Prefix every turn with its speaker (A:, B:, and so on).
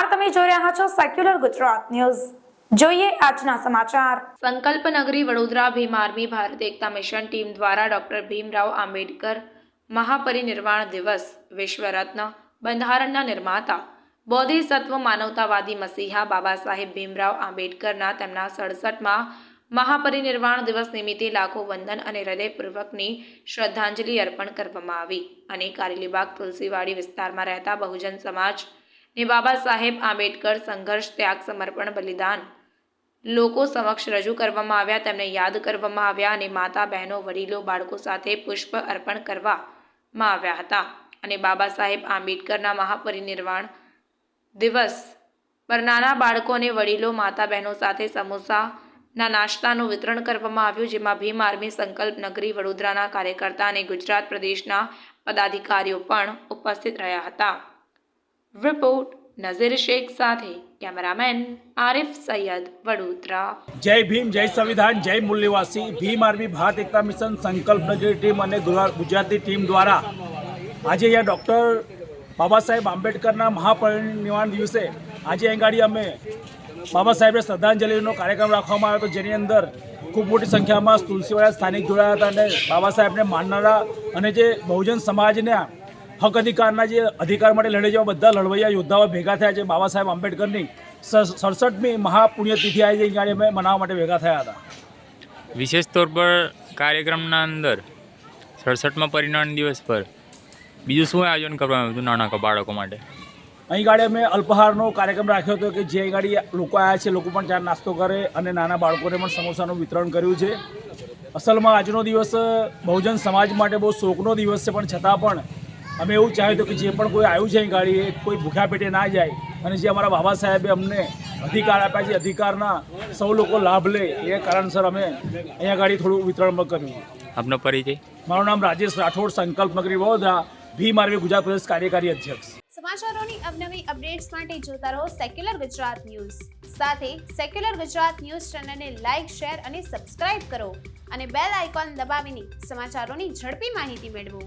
A: નમસ્કાર, તમે જોઈ રહ્યા છો સેક્યુલર ગુજરાત ન્યૂઝ. જોઈએ આજના સમાચાર. સંકલ્પ નગરી વડોદરા ભીમ આર્મી ભારત એકતા મિશન ટીમ દ્વારા ડોક્ટર ભીમરાવ આંબેડકર મહાપરિનિર્વાણ દિવસ, વિશ્વ રત્ન, બંધારણના નિર્માતા, બોધિસત્વ, માનવતાવાદી મસીહા બાબા સાહેબ ભીમરાવ આંબેડકરના તેમના 67મા મહાપરિનિર્વાણ દિવસ નિમિત્તે લાખો વંદન અને હૃદયપૂર્વકની શ્રદ્ધાંજલિ અર્પણ કરવામાં આવી અને કારેલીબાગ તુલસીવાડી વિસ્તારમાં રહેતા બહુજન સમાજ ને બાબા સાહેબ આંબેડકર સંઘર્ષ, ત્યાગ, સમર્પણ, બલિદાન લોકો સમક્ષ રજૂ કરવામાં આવ્યા. તેમને યાદ કરવામાં આવ્યા અને માતા, બહેનો, વડીલો, બાળકો સાથે પુષ્પ અર્પણ કરવામાં આવ્યા હતા અને બાબા સાહેબ આંબેડકરના મહાપરિનિર્વાણ દિવસ પર નાના બાળકો અને વડીલો, માતા, બહેનો સાથે સમોસાના નાસ્તાનું વિતરણ કરવામાં આવ્યું, જેમાં ભીમ આર્મી સંકલ્પ નગરી વડોદરાના કાર્યકર્તા અને ગુજરાત પ્રદેશના પદાધિકારીઓ પણ ઉપસ્થિત રહ્યા હતા. રિપોર્ટ નઝીર શેખ સાથે કેમેરામેન આરિફ સૈયદ, વડોદરા.
B: જય ભીમ, જય સંવિધાન, જય મૂલ્યવાસી. ભીમ આર્મી ભારત એકતા મિશન સંકલ્પ નગરી ટીમ અને ગુજરાતી ટીમ દ્વારા આજે અહીંયા ડૉક્ટર બાબા સાહેબ આંબેડકરના મહાપરિનિર્વાણ દિવસે આજે અહીં ગાડી અમે બાબા સાહેબને શ્રદ્ધાંજલિનો કાર્યક્રમ રાખવામાં આવ્યો હતો, જેની અંદર ખૂબ મોટી સંખ્યામાં તુલસીવાડા સ્થાનિક જોડાયા હતા અને બાબા સાહેબને માનનારા અને જે બહુજન સમાજના હક અધિકારના જે અધિકાર માટે લડે જેવા બધા લડવૈયા યોદ્ધાઓ ભેગા થયા છે. બાબા સાહેબ આંબેડકરની 67મી મહાપુણ્યતિથિ આજે અહીંયા અમે મનાવવા માટે ભેગા થયા હતા.
C: વિશેષ તौर પર કાર્યક્રમના અંદર 67મા પરિનિર્વાણ દિવસ પર બીજું શું આયોજન કરવામાં આવ્યું હતું નાના બાળકો માટે?
B: અહીં ગાડી અમે અલ્પાહારનો કાર્યક્રમ રાખ્યો હતો કે જે અહીં ગાડી લોકો આવ્યા છે, લોકો પણ ચા નાસ્તો કરે અને નાના બાળકોને પણ સમોસાનું વિતરણ કર્યું છે. અસલમાં આજનો દિવસ બહુજન સમાજ માટે બહુ શોકનો દિવસ છે, પણ છતાં પણ અમે એવું ચાહ્યું હતું કે જે પણ કોઈ આવ્યું છે અહીં ગાડી એ કોઈ ભૂખ્યા પેટે ના જાય અને જે અમારા બાબા સાહેબે અમને અધિકાર આપ્યા છે, અધિકારના સૌ લોકો લાભ લે એ કારણસર અમે અહીંયા ગાડી થોડું વિતરણ કર્યું.
C: આપનો પરિચય?
B: મારું નામ રાજેશ રાઠોડ, સંકલ્પ નગરી વડોદરા, ભીમ આર્મી ગુજરાત પ્રદેશ કાર્યકારી અધ્યક્ષ.
D: સમાચારોની અવનવી અપડેટ્સ માટે જોતા રહો સેક્યુલર ગુજરાત ન્યૂઝ. સાથે સેક્યુલર ગુજરાત ન્યૂઝ ચેનલને લાઇક, શેર અને સબસ્ક્રાઇબ કરો અને બેલ આઇકોન દબાવીને સમાચારોની ઝડપી માહિતી મેળવો.